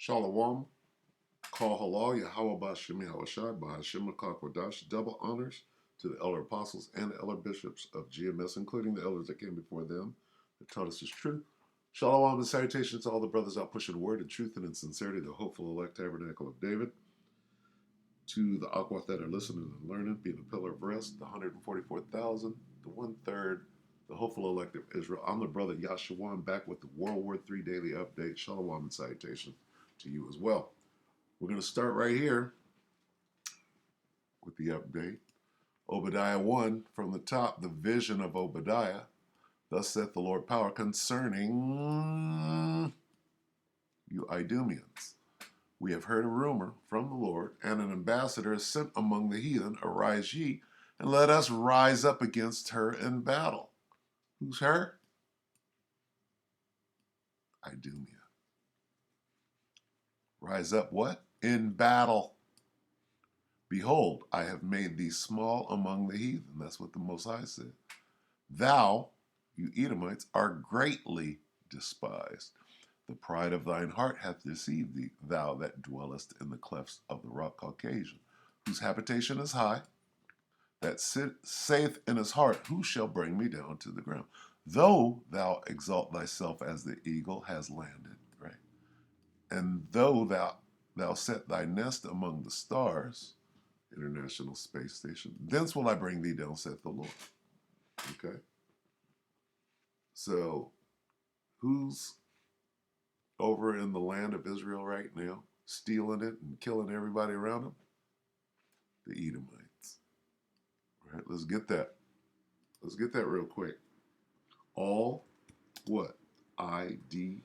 Shalom, Kal Halal, Yahweh Bashem Yahushai, Bahashem Kodash, double honors to the elder apostles and the elder bishops of GMS, including the elders that came before them, that taught us his truth. Shalom and salutations to all the brothers out pushing the word in truth and in sincerity, the hopeful elect tabernacle of David. To the Aquath that are listening and learning, being a pillar of rest, the 144,000, the 1/3, the hopeful elect of Israel. I'm the brother Yashawan, back with the WW3 Daily update. Shalom and salutation to you as well. We're going to start right here with the update. Obadiah 1 from the top, the vision of Obadiah. Thus saith the Lord power concerning you Idumeans. We have heard a rumor from the Lord, and an ambassador is sent among the heathen. Arise ye, and let us rise up against her in battle. Who's her? Idumea. Rise up what? In battle. Behold, I have made thee small among the heathen. That's what the Most High said. Thou, you Edomites, are greatly despised. The pride of thine heart hath deceived thee, thou that dwellest in the clefts of the rock Caucasian, whose habitation is high, that saith in his heart, who shall bring me down to the ground? Though thou exalt thyself as the eagle has landed, right? And though thou set thy nest among the stars, International Space Station, thence will I bring thee down, saith the Lord. Okay? So, who's over in the land of Israel right now, stealing it and killing everybody around them? The Edomites. All right, let's get that. Let's get that real quick. All what? I-D-M-E-A.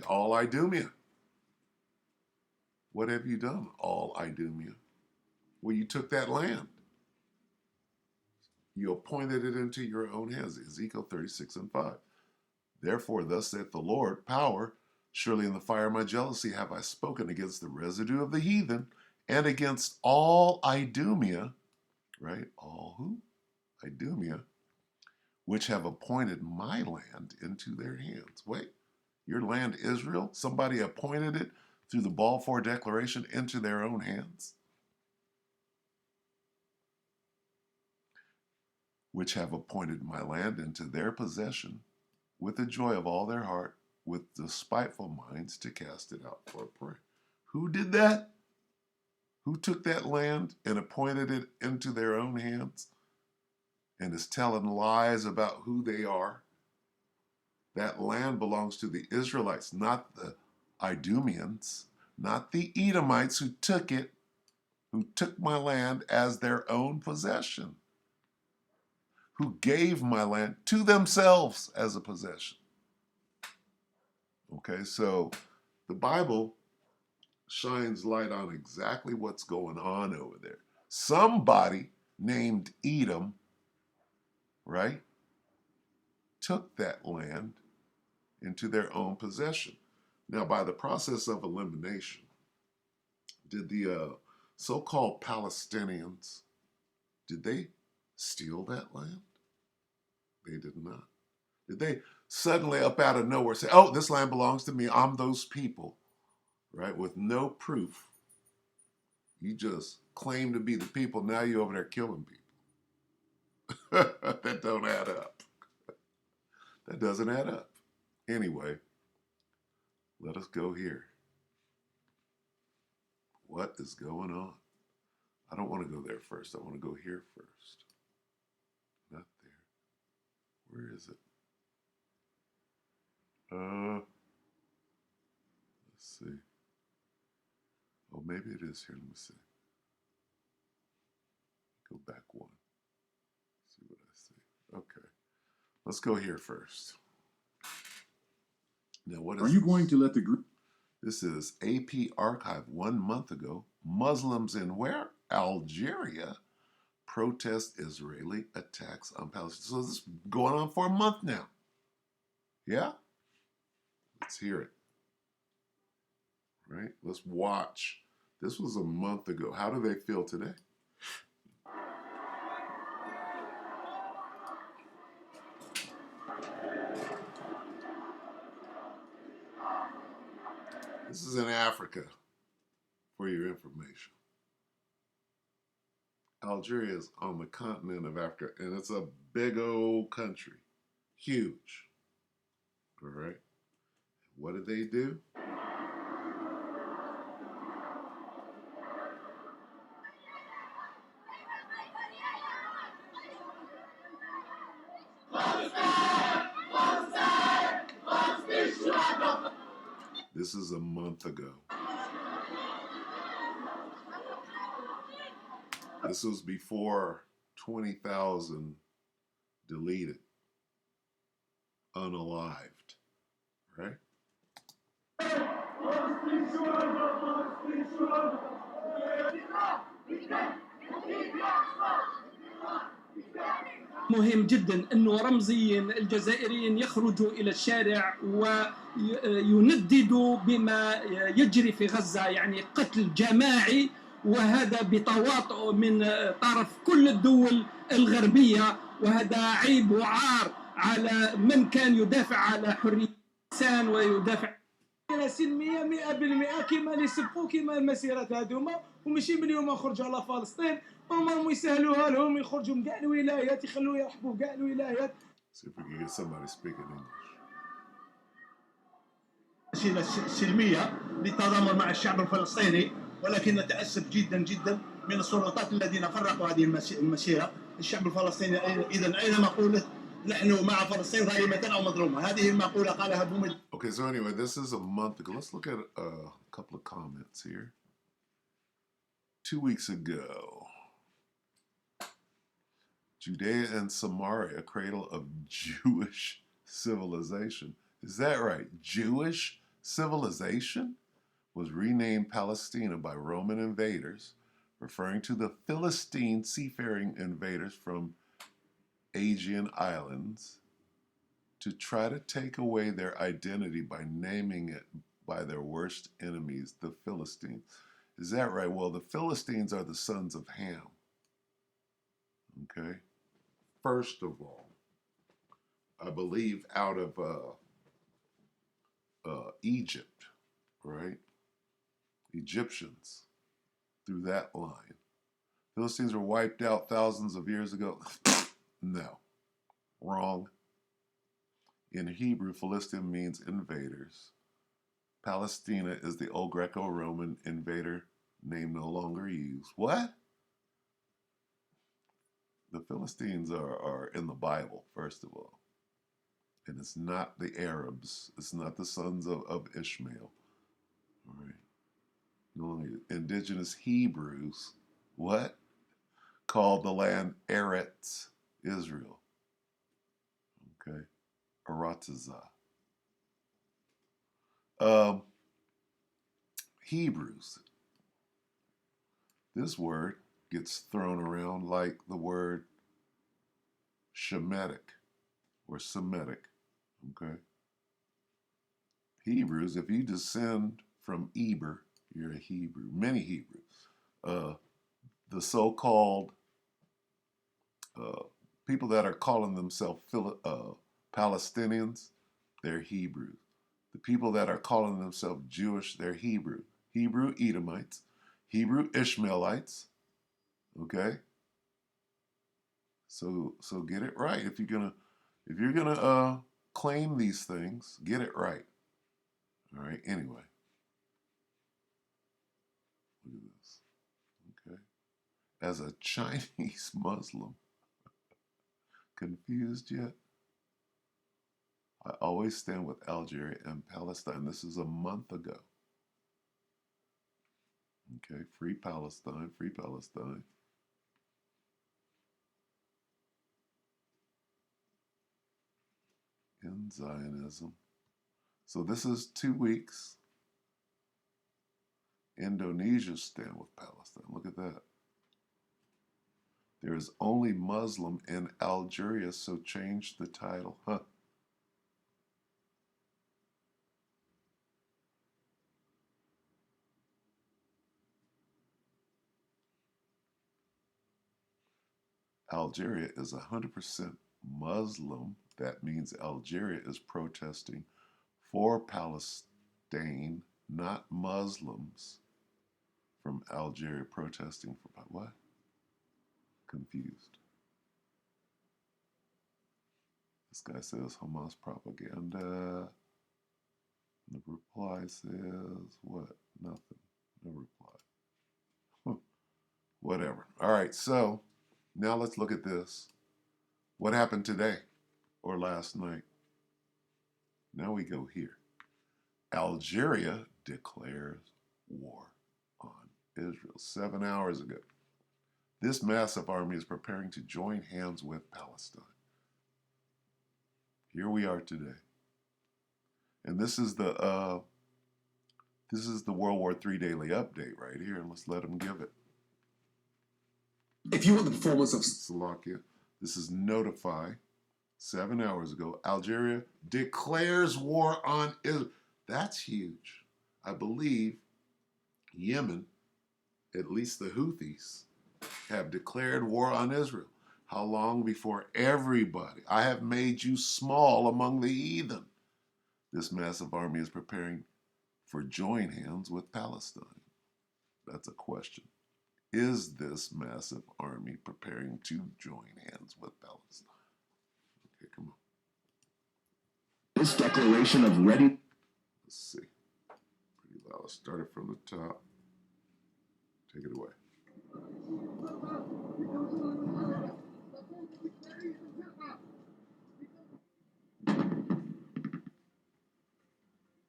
All Idumea. What have you done, all Idumea? Well, you took that land. You appointed it into your own hands. Ezekiel 36:5. Therefore, thus saith the Lord, power, surely in the fire of my jealousy have I spoken against the residue of the heathen and against all Idumea, right? All who? Idumea, which have appointed my land into their hands. Wait, your land, Israel, somebody appointed it through the Balfour Declaration into their own hands? Which have appointed my land into their possession, with the joy of all their heart, with despiteful minds to cast it out for a prey. Who did that? Who took that land and appointed it into their own hands and is telling lies about who they are? That land belongs to the Israelites, not the Idumeans, not the Edomites who took it, who took my land as their own possession, who gave my land to themselves as a possession. Okay, so the Bible shines light on exactly what's going on over there. Somebody named Edom, right, took that land into their own possession. Now, by the process of elimination, did the so-called Palestinians, did they steal that land? They did not. Did they suddenly up out of nowhere say, oh, this land belongs to me, I'm those people, right, with no proof? You just claim to be the people, now you're over there killing people. That don't add up. That doesn't add up. Anyway, let us go here. What is going on? I don't want to go there first. I want to go here first. Not there. Where is it? Let's see. Oh, maybe it is here. Let me see. Go back one. See what I see. Okay. Let's go here first. Now, what is Are you going to let the group? This is AP Archive 1 month ago. Muslims in where? Algeria protest Israeli attacks on Palestine. So this is going on for a month now. Yeah? Let's hear it. Right? Let's watch. This was a month ago. How do they feel today? This is in Africa, for your information. Algeria is on the continent of Africa, and it's a big old country. Huge. All right. What did they do? This is a month ago. This was before 20,000 deleted, unalived, right? مهم جدا أنه رمزيا الجزائريين يخرجوا إلى الشارع وينددوا بما يجري في غزة، يعني قتل جماعي، وهذا بتواطؤ من طرف كل الدول الغربية، وهذا عيب وعار على من كان يدافع على حرية الإنسان ويدافع سلميه 100% كيما اللي سبقوا كيما المسيرات هذوما، وماشي من اليوم نخرجوا على فلسطين، هما يسهلوها لهم يخرجوا من كاع الولايات، يخلوا يرحبوا بكاع الولايات. See if we can get somebody speaking English. وسيلة سلمية للتضامن مع الشعب الفلسطيني، ولكن نتأسف جدا جدا من السلطات الذين فرقوا هذه المسيرة. الشعب الفلسطيني إذا أينما قلت نحن مع فلسطين ظالمة أو مظلومة، هذه المقولة قالها بومد. Okay, so anyway, this is a month ago. Let's look at a couple of comments here. 2 weeks ago, Judea and Samaria, cradle of Jewish civilization. Is that right? Jewish civilization was renamed Palestina by Roman invaders, referring to the Philistine seafaring invaders from Aegean islands to try to take away their identity by naming it by their worst enemies, the Philistines. Is that right? Well, the Philistines are the sons of Ham. Okay? First of all, I believe out of Egypt, right? Egyptians, through that line. Philistines were wiped out thousands of years ago. No. Wrong. In Hebrew, Philistim means invaders. Palestina is the old Greco-Roman invader name no longer used. What? The Philistines are in the Bible, first of all. And it's not the Arabs. It's not the sons of Ishmael. All right. No longer indigenous Hebrews. What? Called the land Eretz Israel. Okay. Aratazah. Hebrews. This word gets thrown around like the word Shemitic or Semitic. Okay. Hebrews, if you descend from Eber, you're a Hebrew. Many Hebrews. The so-called people that are calling themselves Palestinians, they're Hebrews. The people that are calling themselves Jewish, they're Hebrew. Hebrew Edomites, Hebrew Ishmaelites. Okay? So get it right. If you're gonna claim these things, get it right. All right. Anyway, look at this. Okay. As a Chinese Muslim, confused yet? I always stand with Algeria and Palestine. This is a month ago. Okay, free Palestine, free Palestine. In Zionism. So this is 2 weeks. Indonesia stand with Palestine. Look at that. There is only Muslim in Algeria, so change the title. Huh. Algeria is 100% Muslim. That means Algeria is protesting for Palestine not Muslims from Algeria protesting for what? Confused. This guy says Hamas propaganda. The reply says what? Nothing. No reply. Whatever. All right, so now let's look at this. What happened today or last night? Now we go here. Algeria declares war on Israel 7 hours ago. This massive army is preparing to join hands with Palestine. Here we are today. And this is the World War III Daily update right here, and let's let them give it. If you want the performance of Slovakia, this is Notify. 7 hours ago, Algeria declares war on Israel. That's huge. I believe Yemen, at least the Houthis, have declared war on Israel. How long before everybody? I have made you small among the heathen. This massive army is preparing for join hands with Palestine. That's a question. Is this massive army preparing to join hands with Palestine? Okay, come on. this declaration of ready. Let's see. Pretty loud. Let's start it from the top. Take it away.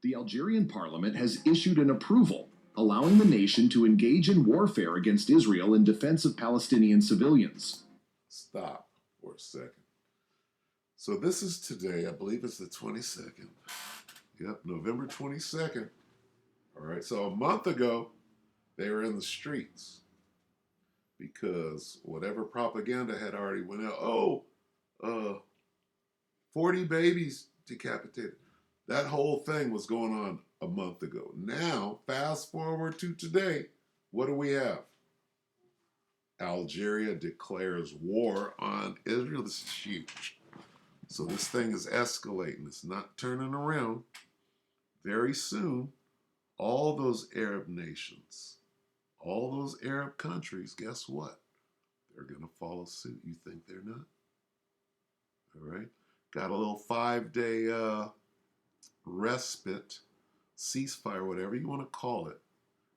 The Algerian parliament has issued an approval allowing the nation to engage in warfare against Israel in defense of Palestinian civilians. Stop for a second. So this is today. I believe it's the 22nd. Yep, November 22nd. All right, so a month ago, they were in the streets because whatever propaganda had already went out. 40 babies decapitated. That whole thing was going on a month ago. Now, fast forward to today, what do we have? Algeria declares war on Israel. This is huge. So this thing is escalating. It's not turning around. Very soon, all those Arab nations, all those Arab countries, guess what? They're going to follow suit. You think they're not? All right. Got a little 5-day respite, ceasefire, whatever you want to call it.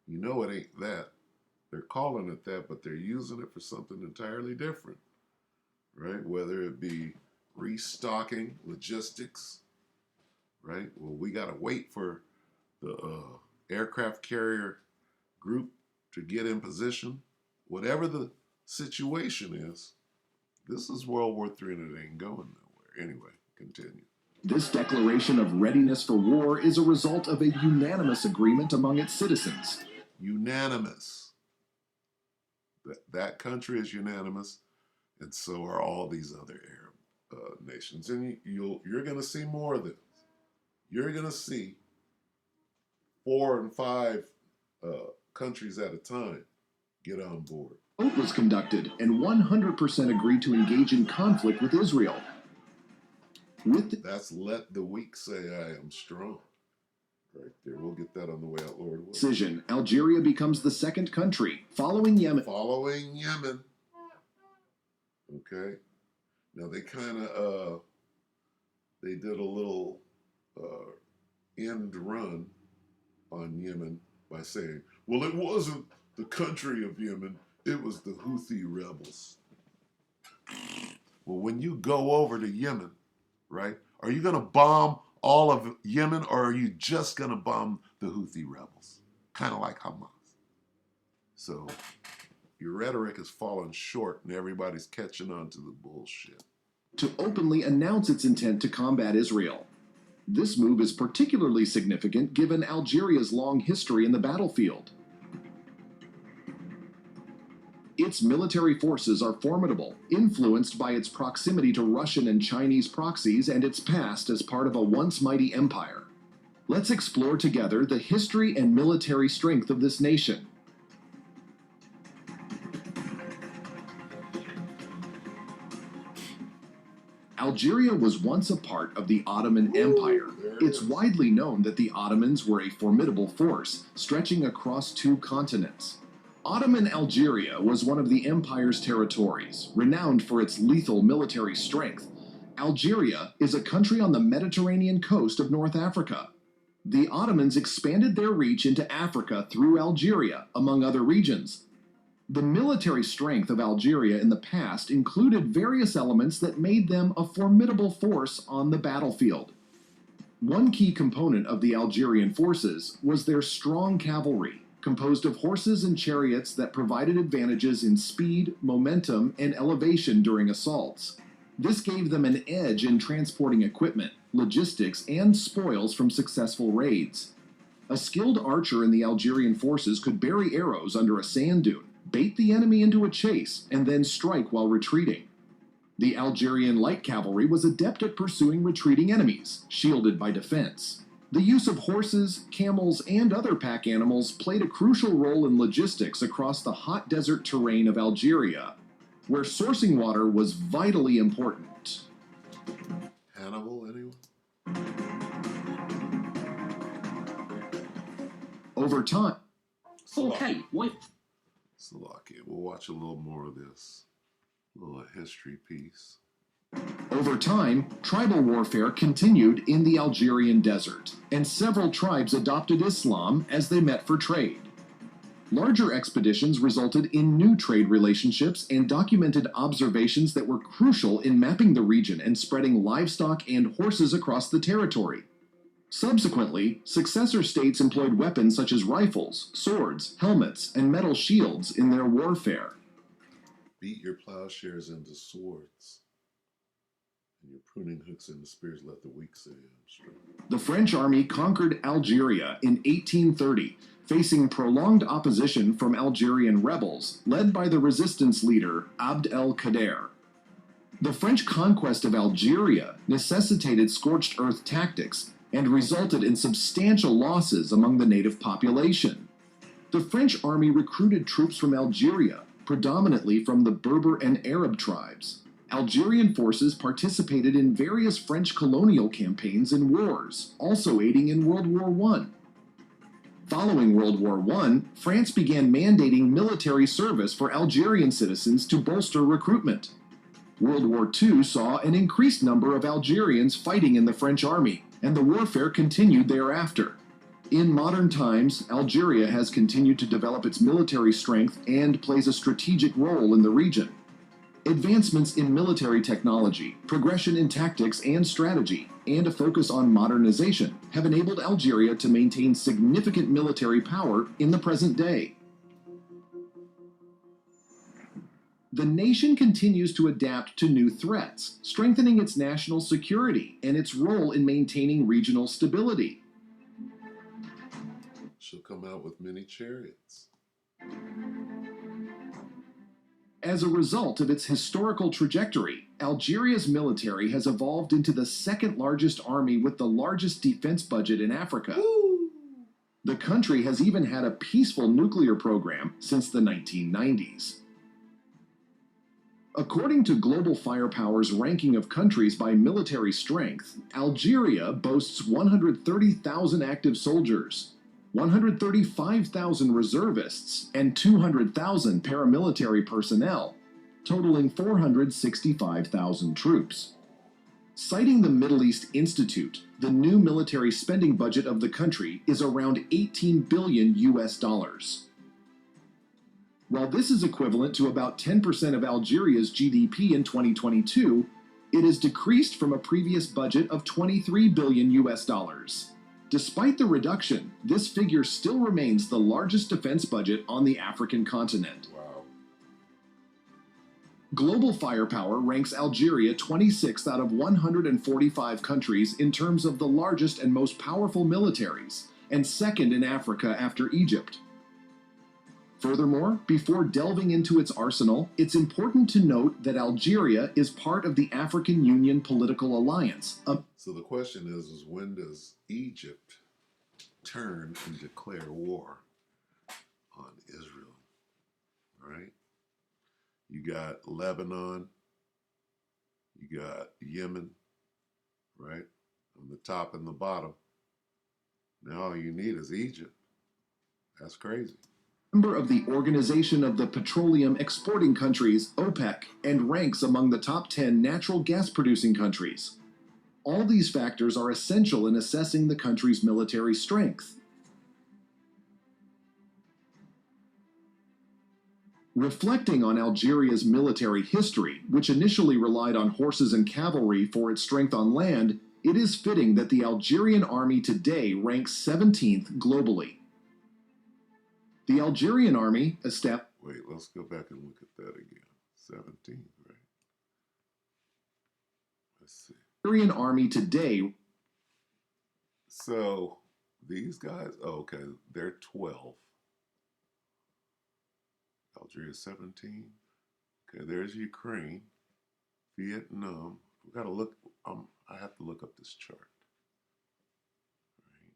You know it ain't that. They're calling it that, but they're using it for something entirely different, right? Whether it be restocking, logistics, right? Well, we got to wait for the aircraft carrier group to get in position. Whatever the situation is, this is World War III and it ain't going nowhere. Anyway, continue. This declaration of readiness for war is a result of a unanimous agreement among its citizens. Unanimous. That country is unanimous, and so are all these other Arab nations. And you're going to see more of this. You're going to see 4 and 5 countries at a time get on board. A vote was conducted, and 100% agreed to engage in conflict with Israel. That's let the weak say I am strong. Right there. We'll get that on the way out, Lord. Decision. Algeria becomes the second country, following Yemen. Following Yemen. Okay. Now they kind of, they did a little end run on Yemen by saying, well, it wasn't the country of Yemen, it was the Houthi rebels. Well, when you go over to Yemen, right, are you going to bomb all of Yemen, or are you just going to bomb the Houthi rebels? Kind of like Hamas. So your rhetoric has fallen short and everybody's catching on to the bullshit. To openly announce its intent to combat Israel. This move is particularly significant given Algeria's long history in the battlefield. Its military forces are formidable, influenced by its proximity to Russian and Chinese proxies and its past as part of a once mighty empire. Let's explore together the history and military strength of this nation. Algeria was once a part of the Ottoman Empire. It's widely known that the Ottomans were a formidable force, stretching across 2 continents. Ottoman Algeria was one of the empire's territories, renowned for its lethal military strength. Algeria is a country on the Mediterranean coast of North Africa. The Ottomans expanded their reach into Africa through Algeria, among other regions. The military strength of Algeria in the past included various elements that made them a formidable force on the battlefield. One key component of the Algerian forces was their strong cavalry, composed of horses and chariots that provided advantages in speed, momentum, and elevation during assaults. This gave them an edge in transporting equipment, logistics, and spoils from successful raids. A skilled archer in the Algerian forces could bury arrows under a sand dune, bait the enemy into a chase, and then strike while retreating. The Algerian light cavalry was adept at pursuing retreating enemies, shielded by defense. The use of horses, camels, and other pack animals played a crucial role in logistics across the hot desert terrain of Algeria, where sourcing water was vitally important. Hannibal, anyone? Over time, Okay. Slovakia. We'll watch a little more of this. A little history piece. Over time, tribal warfare continued in the Algerian desert, and several tribes adopted Islam as they met for trade. Larger expeditions resulted in new trade relationships and documented observations that were crucial in mapping the region and spreading livestock and horses across the territory. Subsequently, successor states employed weapons such as rifles, swords, helmets, and metal shields in their warfare. Beat your plowshares into swords, and your pruning hooks into spears. Let the weak say I'm strong. The French army conquered Algeria in 1830, facing prolonged opposition from Algerian rebels, led by the resistance leader Abd el-Kader. The French conquest of Algeria necessitated scorched earth tactics and resulted in substantial losses among the native population. The French army recruited troops from Algeria, predominantly from the Berber and Arab tribes. Algerian forces participated in various French colonial campaigns and wars, also aiding in World War I. Following World War I, France began mandating military service for Algerian citizens to bolster recruitment. World War II saw an increased number of Algerians fighting in the French army, and the warfare continued thereafter. In modern times, Algeria has continued to develop its military strength and plays a strategic role in the region. Advancements in military technology, progression in tactics and strategy, and a focus on modernization have enabled Algeria to maintain significant military power in the present day. The nation continues to adapt to new threats, strengthening its national security and its role in maintaining regional stability. She'll come out with many chariots. As a result of its historical trajectory, Algeria's military has evolved into the second largest army with the largest defense budget in Africa. Woo! The country has even had a peaceful nuclear program since the 1990s. According to Global Firepower's ranking of countries by military strength, Algeria boasts 130,000 active soldiers, 135,000 reservists, and 200,000 paramilitary personnel, totaling 465,000 troops. Citing the Middle East Institute, the new military spending budget of the country is around $18 billion US. While this is equivalent to about 10% of Algeria's GDP in 2022, it has decreased from a previous budget of $23 billion US. Despite the reduction, this figure still remains the largest defense budget on the African continent. Wow. Global Firepower ranks Algeria 26th out of 145 countries in terms of the largest and most powerful militaries, and second in Africa after Egypt. Furthermore, before delving into its arsenal, it's important to note that Algeria is part of the African Union political alliance. So the question is when does Egypt turn and declare war on Israel? All right? You got Lebanon, You got Yemen, right, on the top and the bottom. Now all you need is Egypt. That's crazy. Member of the Organization of the Petroleum Exporting Countries, OPEC, and ranks among the top 10 natural gas producing countries. All these factors are essential in assessing the country's military strength. Reflecting on Algeria's military history, which initially relied on horses and cavalry for its strength on land, it is fitting that the Algerian army today ranks 17th globally. The Algerian army established. Wait, let's go back and look at that again. 17, right? Let's see. Algerian army today. So these guys, oh, okay, they're 12. Algeria 17. Okay, there's Ukraine, Vietnam. We gotta look. I have to look up this chart. Right.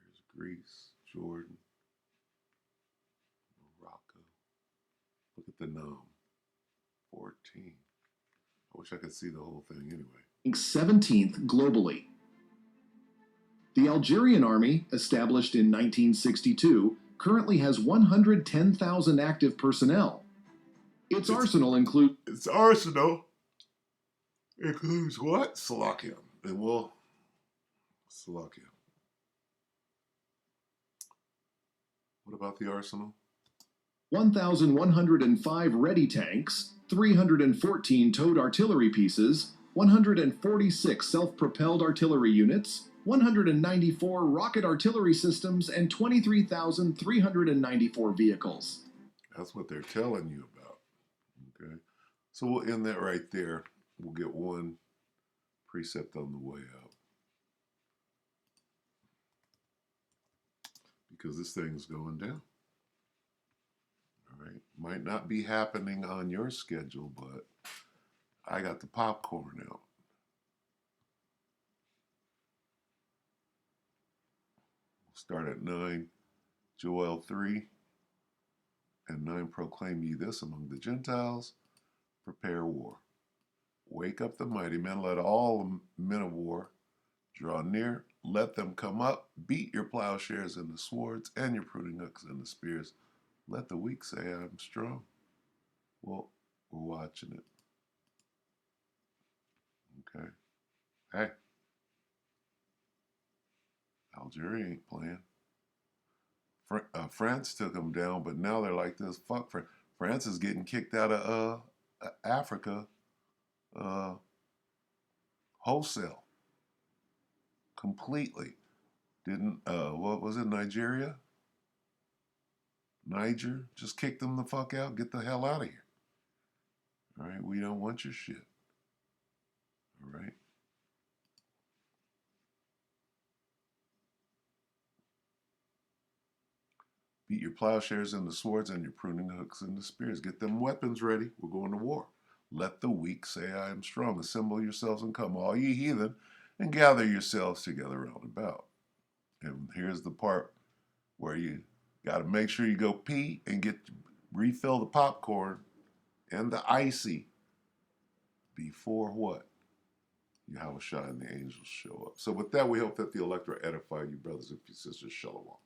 There's Greece, Jordan, Morocco. Look at the NUM. 14. I wish I could see the whole thing anyway. 17th globally. The Algerian army, established in 1962, currently has 110,000 active personnel. Its arsenal includes what? Slovakia. And we'll Slovakia. What about the arsenal? 1,105 ready tanks, 314 towed artillery pieces, 146 self-propelled artillery units, 194 rocket artillery systems, and 23,394 vehicles. That's what they're telling you about. Okay. So we'll end that right there. We'll get one precept on the way out. Because this thing's going down. All right. Might not be happening on your schedule, but I got the popcorn out. We'll start at 9. Joel 3 and 9. Proclaim ye this among the Gentiles. Prepare war. Wake up the mighty men. Let all men of war draw near. Let them come up. Beat your plowshares into swords and your pruning hooks into spears. Let the weak say, I'm strong. Well, we're watching it. Okay. Hey. Algeria ain't playing. France took them down, but now they're like this. Fuck France. France is getting kicked out of Africa wholesale. Completely. Didn't, what was it, Nigeria? Niger just kicked them the fuck out. Get the hell out of here. All right, we don't want your shit. All right. Beat your plowshares into swords and your pruning hooks into spears. Get them weapons ready. We're going to war. Let the weak say, I am strong. Assemble yourselves and come, all ye heathen, and gather yourselves together round about. And here's the part where you got to make sure you go pee and refill the popcorn and the icy before what? Yahushua and the angels show up. So with that, we hope that the Electra edify you, brothers and sisters. Shalom.